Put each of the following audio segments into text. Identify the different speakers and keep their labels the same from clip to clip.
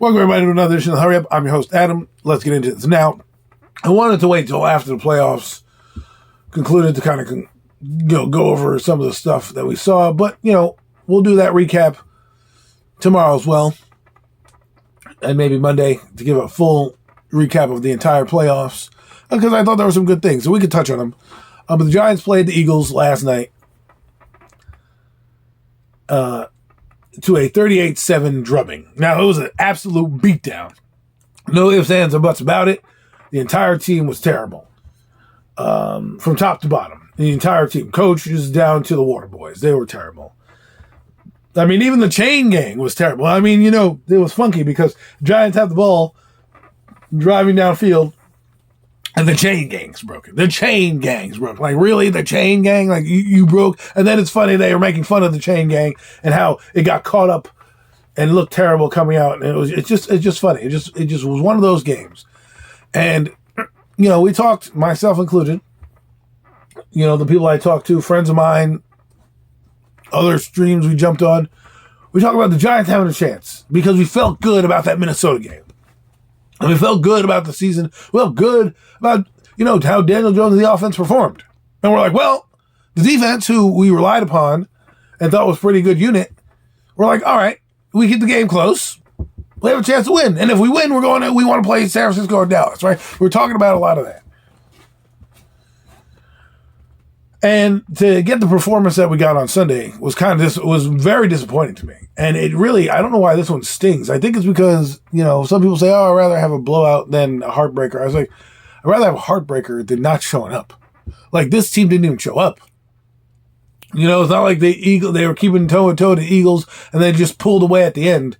Speaker 1: Welcome everybody to another edition of Hurry Up. I'm your host, Adam. Let's get into this. Now, I wanted to wait until after the playoffs concluded to kind of go over some of the stuff that we saw, but, we'll do that recap tomorrow as well, and maybe Monday to give a full recap of the entire playoffs, because I thought there were some good things, so we could touch on them. But the Giants played the Eagles last night to a 38-7 drubbing. Now, it was an absolute beatdown. No ifs, ands, or buts about it. The entire team was terrible. From top to bottom. The entire team. Coaches down to the water boys. They were terrible. I mean, even the chain gang was terrible. I mean, it was funky because Giants have the ball driving downfield and the chain gang's broken. The chain gang's broken. Like, really? The chain gang? Like, you broke? And then it's funny they were making fun of the chain gang and how it got caught up and looked terrible coming out. And it's just funny. It just was one of those games. And, we talked, myself included, the people I talked to, friends of mine, other streams we jumped on, we talked about the Giants having a chance because we felt good about that Minnesota game. And we felt good about the season. We felt good about, how Daniel Jones and the offense performed. And we're like, well, the defense, who we relied upon and thought was a pretty good unit, we're like, all right, we keep the game close. We have a chance to win. And if we win, we want to play San Francisco or Dallas, right? We're talking about a lot of that. And to get the performance that we got on Sunday was was very disappointing to me. And it really, I don't know why this one stings. I think it's because, some people say, oh, I'd rather have a blowout than a heartbreaker. I was like, I'd rather have a heartbreaker than not showing up. Like, this team didn't even show up. It's not like they were keeping toe-to-toe to the Eagles and they just pulled away at the end.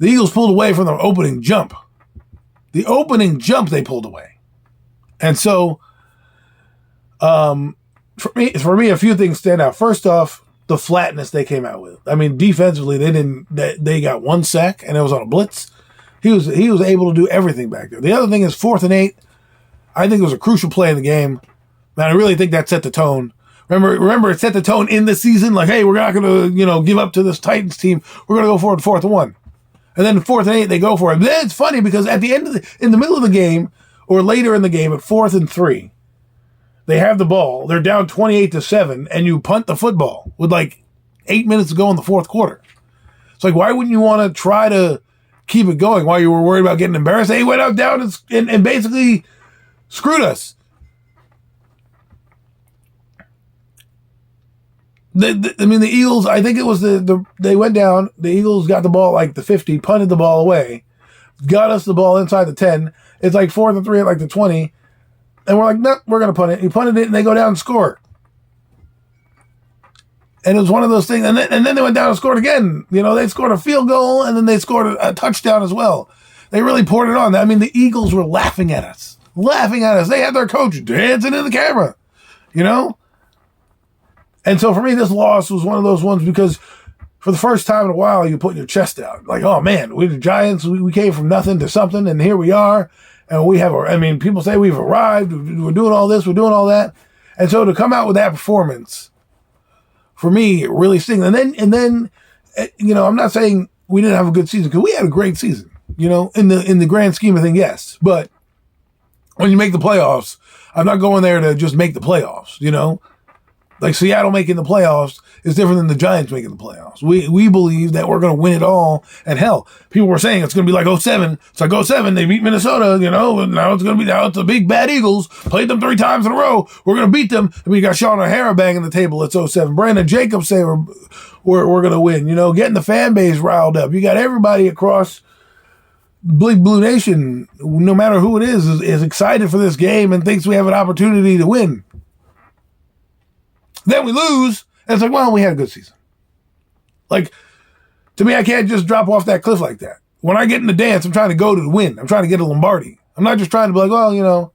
Speaker 1: The Eagles pulled away from their opening jump. The opening jump they pulled away. And so, For me, a few things stand out. First off, the flatness they came out with. I mean, defensively, they got one sack, and it was on a blitz. He was able to do everything back there. The other thing is 4th and 8. I think it was a crucial play in the game. And I really think that set the tone. Remember, it set the tone in the season. Like, hey, we're not going to, give up to this Titans team. We're going to go for it 4th and 1. And then 4th and 8, they go for it. Then it's funny because at the end in the middle of the game, or later in the game, at 4th and 3, they have the ball. They're down 28-7, and you punt the football with like 8 minutes to go in the fourth quarter. It's like, why wouldn't you want to try to keep it going while you were worried about getting embarrassed? They went out down and basically screwed us. The Eagles, I think it was they went down. The Eagles got the ball like the 50, punted the ball away, got us the ball inside the 10. It's like 4th and 3 at like the 20. And we're like, no, we're going to punt it. He punted it, and they go down and score. And it was one of those things. And then they went down and scored again. They scored a field goal, and then they scored a touchdown as well. They really poured it on. I mean, the Eagles were laughing at us. They had their coach dancing in the camera, And so for me, this loss was one of those ones because for the first time in a while, you put your chest out. Like, oh, man, we're the Giants. We came from nothing to something, and here we are. And people say we've arrived, we're doing all this, we're doing all that. And so to come out with that performance, for me, it really stings. And then, I'm not saying we didn't have a good season, because we had a great season, in the grand scheme of things, yes. But when you make the playoffs, I'm not going there to just make the playoffs, Like Seattle making the playoffs is different than the Giants making the playoffs. We believe that we're going to win it all. And hell, people were saying it's going to be like 07. It's like 07, they beat Minnesota, and now it's the big bad Eagles. Played them 3 times in a row. We're going to beat them. And we got Sean O'Hara banging the table. It's 07. Brandon Jacobs saying we're going to win. Getting the fan base riled up. You got everybody across Big Blue Nation, no matter who it is excited for this game and thinks we have an opportunity to win. Then we lose, and it's like, well, we had a good season. Like, to me, I can't just drop off that cliff like that. When I get in the dance, I'm trying to go to the win. I'm trying to get a Lombardi. I'm not just trying to be like, well,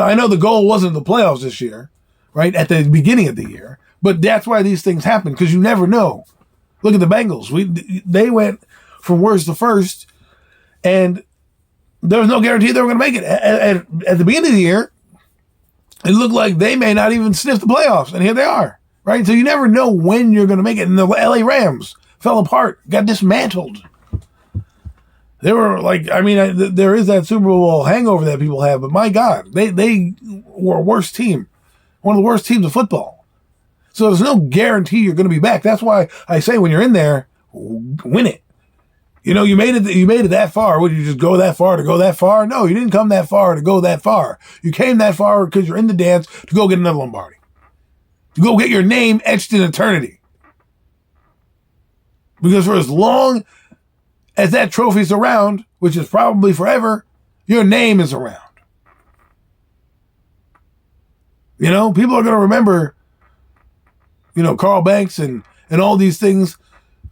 Speaker 1: I know the goal wasn't the playoffs this year, right, at the beginning of the year, but that's why these things happen, because you never know. Look at the Bengals. They went from worst to first, and there was no guarantee they were going to make it. At the beginning of the year, it looked like they may not even sniff the playoffs, and here they are, right? So you never know when you're going to make it. And the LA Rams fell apart, got dismantled. They were like, I mean, there is that Super Bowl hangover that people have, but my God, they were a worst team, one of the worst teams of football. So there's no guarantee you're going to be back. That's why I say when you're in there, win it. You know, you made it that far. Would you just go that far to go that far? No, you didn't come that far to go that far. You came that far because you're in the dance to go get another Lombardi. To go get your name etched in eternity. Because for as long as that trophy's around, which is probably forever, your name is around. You know, people are going to remember, you know, Carl Banks and all these things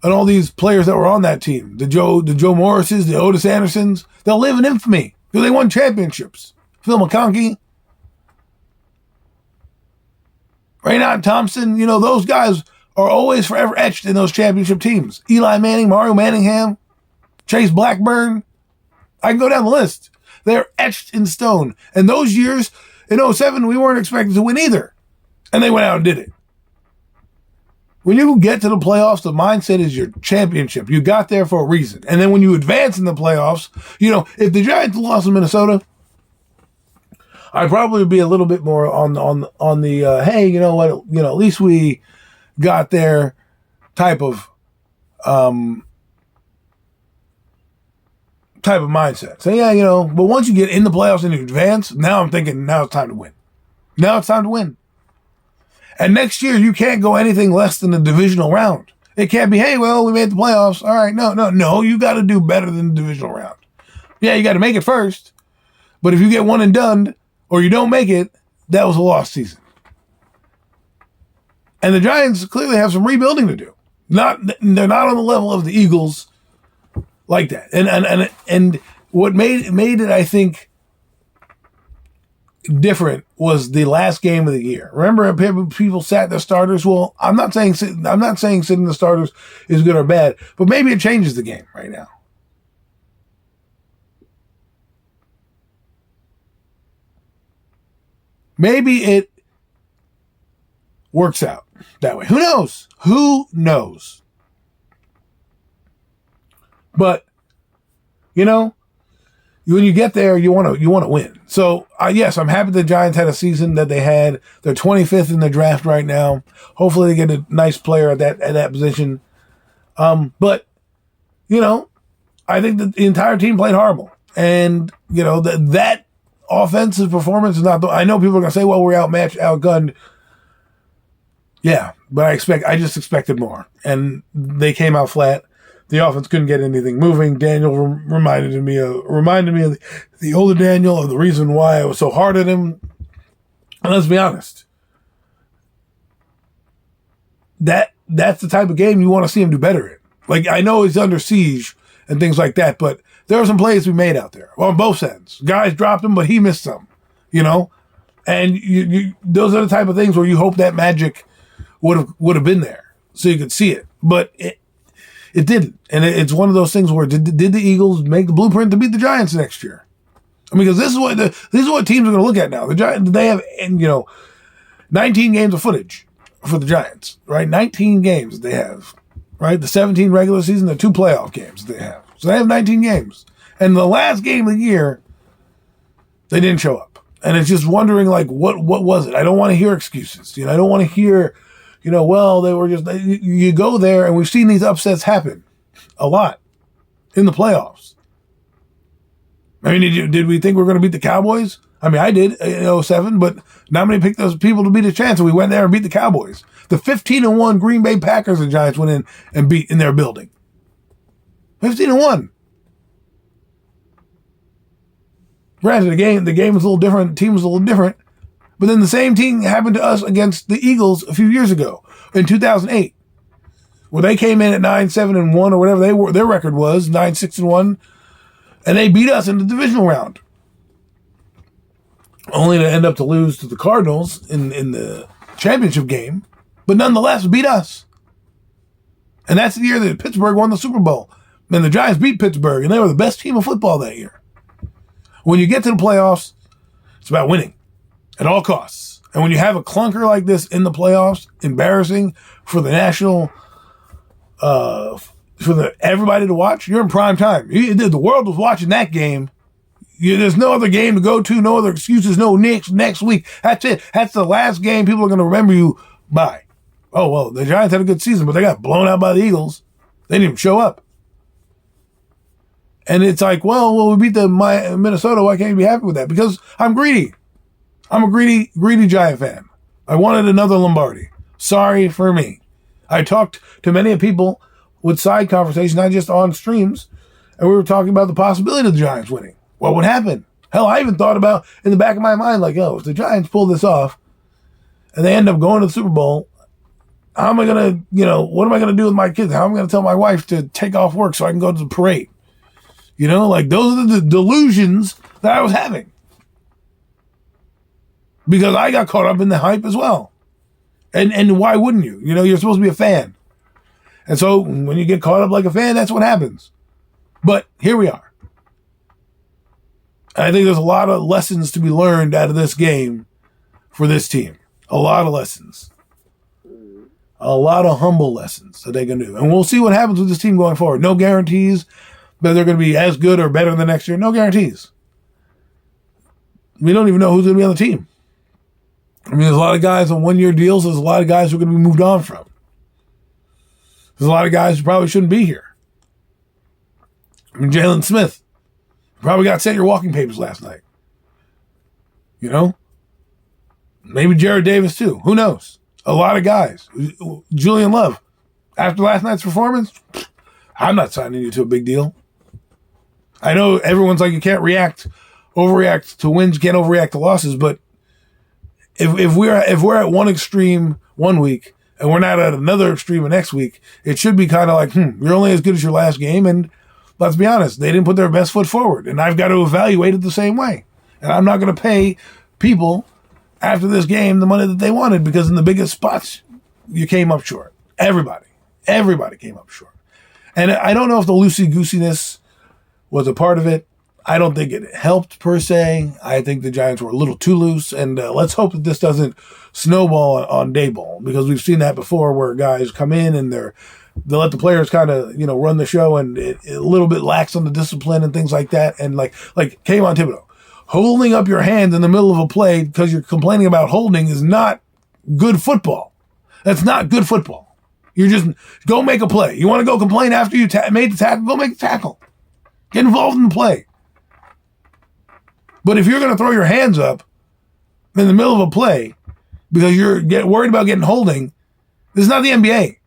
Speaker 1: and all these players that were on that team. The Joe Morrises, the Otis Andersons. They'll live in infamy because they won championships. Phil McConkey, Raynaud Thompson, you know, those guys are always forever etched in those championship teams. Eli Manning, Mario Manningham, Chase Blackburn. I can go down the list. They're etched in stone. And those years, in 07, we weren't expected to win either. And they went out and did it. When you get to the playoffs, the mindset is your championship. You got there for a reason. And then when you advance in the playoffs, you know, if the Giants lost in Minnesota, I'd probably be a little bit more on the hey, you know what, you know, at least we got there type of mindset. So yeah, you know, but once you get in the playoffs and you advance, now I'm thinking now it's time to win. Now it's time to win. And next year you can't go anything less than the divisional round. It can't be, hey, well, we made the playoffs. All right, no, you got to do better than the divisional round. Yeah, you got to make it first. But if you get one and done, or you don't make it, that was a lost season. And the Giants clearly have some rebuilding to do. They're not on the level of the Eagles like that. And what made it, I think, different was the last game of the year. Remember, people sat their starters. Well, I'm not saying sitting the starters is good or bad, but maybe it changes the game right now. Maybe it works out that way. Who knows? Who knows? But, you know, when you get there, you want to win. So, yes, I'm happy the Giants had a season that they had. They're 25th in the draft right now. Hopefully they get a nice player at that position. But, you know, I think that the entire team played horrible. And, you know, that offensive performance is not. I know people are going to say, well, we're outmatched, outgunned. Yeah, but I just expected more. And they came out flat. The offense couldn't get anything moving. Daniel reminded me of the older Daniel, of the reason why I was so hard at him. And let's be honest. That's the type of game you want to see him do better in. Like, I know he's under siege and things like that, but there were some plays we made out there on both ends. Guys dropped him, but he missed some, you know? And you those are the type of things where you hope that magic would have been there so you could see it. But it didn't. And it's one of those things where did the Eagles make the blueprint to beat the Giants next year? I mean, because this is what teams are going to look at now. The Giants, they have, 19 games of footage for the Giants, right? 19 games they have, right? The 17 regular season, the 2 playoff games they have. So they have 19 games. And the last game of the year, they didn't show up. And it's just wondering, like, what was it? I don't want to hear excuses. I don't want to hear, well, they were just, you go there, and we've seen these upsets happen a lot in the playoffs. I mean, did we think we were going to beat the Cowboys? I mean, I did in 07, but not many picked those people to beat a chance, and we went there and beat the Cowboys. The 15-1 Green Bay Packers and Giants went in and beat in their building. 15-1. Granted, the game was a little different, the team was a little different, but then the same thing happened to us against the Eagles a few years ago in 2008, where they came in at 9-7-1 or whatever their record was, 9-6-1, and they beat us in the divisional round, only to end up to lose to the Cardinals in the championship game, but nonetheless beat us. And that's the year that Pittsburgh won the Super Bowl. And the Giants beat Pittsburgh, and they were the best team of football that year. When you get to the playoffs, it's about winning at all costs. And when you have a clunker like this in the playoffs, embarrassing for the national for everybody to watch, you're in prime time. The world was watching that game. There's no other game to go to, no other excuses, no next week. That's it. That's the last game people are going to remember you by. Oh, well, the Giants had a good season, but they got blown out by the Eagles. They didn't even show up. And it's like, well, we beat the Minnesota. Why can't you be happy with that? Because I'm greedy. I'm a greedy Giant fan. I wanted another Lombardi. Sorry for me. I talked to many people with side conversations, not just on streams, and we were talking about the possibility of the Giants winning. What would happen? Hell, I even thought about in the back of my mind, like, if the Giants pull this off and they end up going to the Super Bowl, how am I going to, what am I going to do with my kids? How am I going to tell my wife to take off work so I can go to the parade? Those are the delusions that I was having. Because I got caught up in the hype as well. And why wouldn't you? You're supposed to be a fan. And so when you get caught up like a fan, that's what happens. But here we are. And I think there's a lot of lessons to be learned out of this game for this team. A lot of lessons. A lot of humble lessons that they can do. And we'll see what happens with this team going forward. No guarantees that they're going to be as good or better than next year. No guarantees. We don't even know who's going to be on the team. There's a lot of guys on one-year deals. There's a lot of guys who are going to be moved on from. There's a lot of guys who probably shouldn't be here. Jalen Smith probably got sent your walking papers last night. Maybe Jared Davis too. Who knows? A lot of guys. Julian Love. After last night's performance, I'm not signing you to a big deal. I know everyone's like, you can't overreact to wins, you can't overreact to losses, but if we're at one extreme one week and we're not at another extreme the next week, it should be kind of like, you're only as good as your last game. And let's be honest, they didn't put their best foot forward. And I've got to evaluate it the same way. And I'm not going to pay people after this game the money that they wanted because in the biggest spots, you came up short. Everybody came up short. And I don't know if the loosey-goosiness was a part of it. I don't think it helped per se. I think the Giants were a little too loose, and let's hope that this doesn't snowball on Daboll because we've seen that before where guys come in and they let the players kind of run the show and it a little bit lax on the discipline and things like that. And like Kayvon Thibodeau, holding up your hand in the middle of a play because you're complaining about holding is not good football. That's not good football. You just go make a play. You want to go complain after you made the tackle? Go make the tackle. Get involved in the play. But if you're going to throw your hands up in the middle of a play because you're worried about getting holding, this is not the NBA.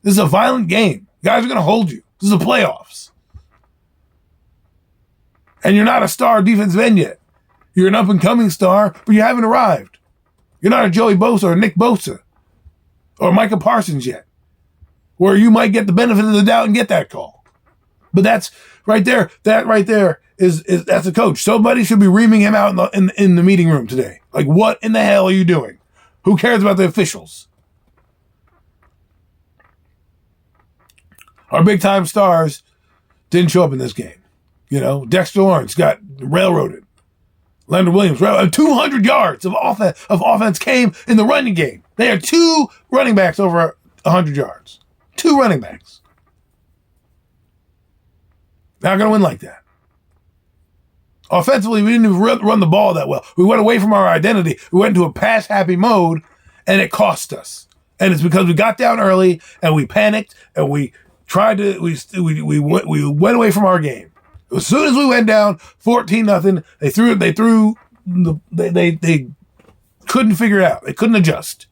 Speaker 1: This is a violent game. Guys are going to hold you. This is the playoffs. And you're not a star defensive end yet. You're an up-and-coming star, but you haven't arrived. You're not a Joey Bosa or Nick Bosa or Micah Parsons yet, where you might get the benefit of the doubt and get that call. But that's right there. That right there is that's a coach. Somebody should be reaming him out in the meeting room today. Like, what in the hell are you doing? Who cares about the officials? Our big-time stars didn't show up in this game. Dexter Lawrence got railroaded. Leonard Williams, 200 yards of offense came in the running game. They had 2 running backs over 100 yards. 2 running backs. Not going to win like that. Offensively, we didn't even run the ball that well. We went away from our identity. We went into a pass-happy mode, and it cost us. And it's because we got down early, and we panicked, and we tried to we went away from our game. As soon as we went down 14-0, they couldn't figure it out. They couldn't adjust.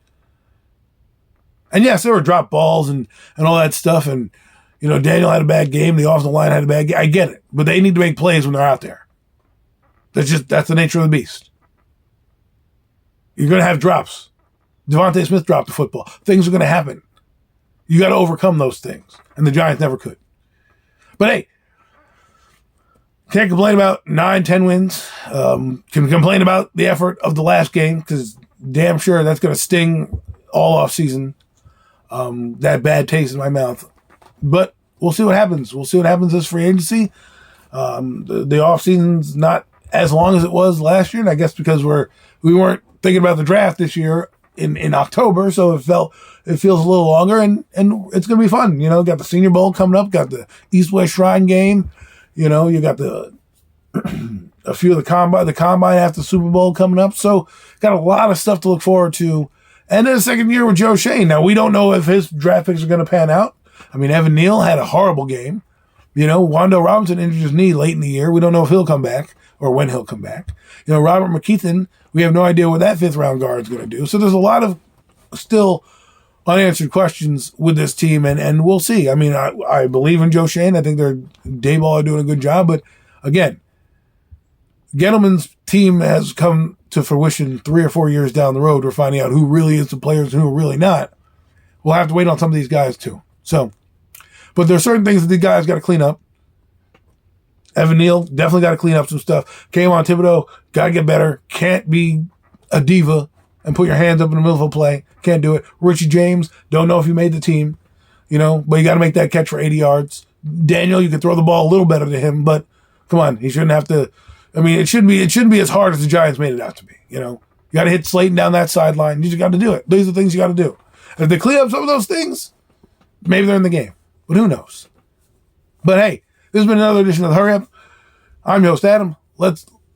Speaker 1: And yes, there were drop balls and all that stuff. And, Daniel had a bad game. The offensive line had a bad game. I get it. But they need to make plays when they're out there. That's the nature of the beast. You're going to have drops. Devontae Smith dropped the football. Things are going to happen. You got to overcome those things. And the Giants never could. But hey, can't complain about 9-10 wins. Can complain about the effort of the last game because damn sure that's going to sting all off season. That bad taste in my mouth. But we'll see what happens. We'll see what happens this free agency. The off season's not as long as it was last year, and I guess because we weren't thinking about the draft this year in October, so it feels a little longer, and it's gonna be fun. You know, got the Senior Bowl coming up, got the East-West Shrine game. You know, you got the a few of the combine after the Super Bowl coming up, so got a lot of stuff to look forward to. And then a second year with Joe Schoen. Now we don't know if his draft picks are going to pan out. I mean, Evan Neal had a horrible game. You know, Wando Robinson injured his knee late in the year. We don't know if he'll come back or when he'll come back. You know, Robert McKeithen, we have no idea what that 5th round guard is going to do. So there's a lot of still unanswered questions with this team, and we'll see. I mean, I believe in Joe Schoen. I think they're Dayball are doing a good job. But again, Gettleman's team has come to fruition 3 or 4 years down the road. We're finding out who really is the players and who are really not. We'll have to wait on some of these guys too. So, but there are certain things that the guys got to clean up. Evan Neal definitely got to clean up some stuff. Kayvon Thibodeau got to get better. Can't be a diva and put your hands up in the middle of a play. Can't do it. Richie James, don't know if he made the team, you know, but you got to make that catch for 80 yards. Daniel, you can throw the ball a little better than him, but come on, he shouldn't have to. I mean, it shouldn't be as hard as the Giants made it out to be. You know, you got to hit Slayton down that sideline. You just got to do it. These are the things you got to do. And if they clean up some of those things, maybe they're in the game. But who knows? But hey, this has been another edition of the Hurry Up. I'm your host, Adam.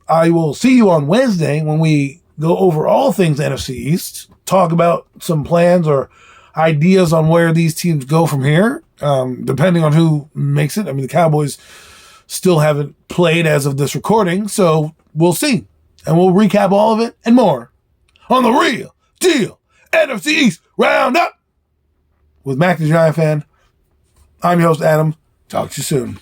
Speaker 1: I will see you on Wednesday when we go over all things NFC East, talk about some plans or ideas on where these teams go from here, depending on who makes it. I mean, the Cowboys still haven't played as of this recording, so we'll see. And we'll recap all of it and more on the Real Deal NFC East Roundup with Mac the Giant Fan. I'm your host, Adam. Talk to you soon.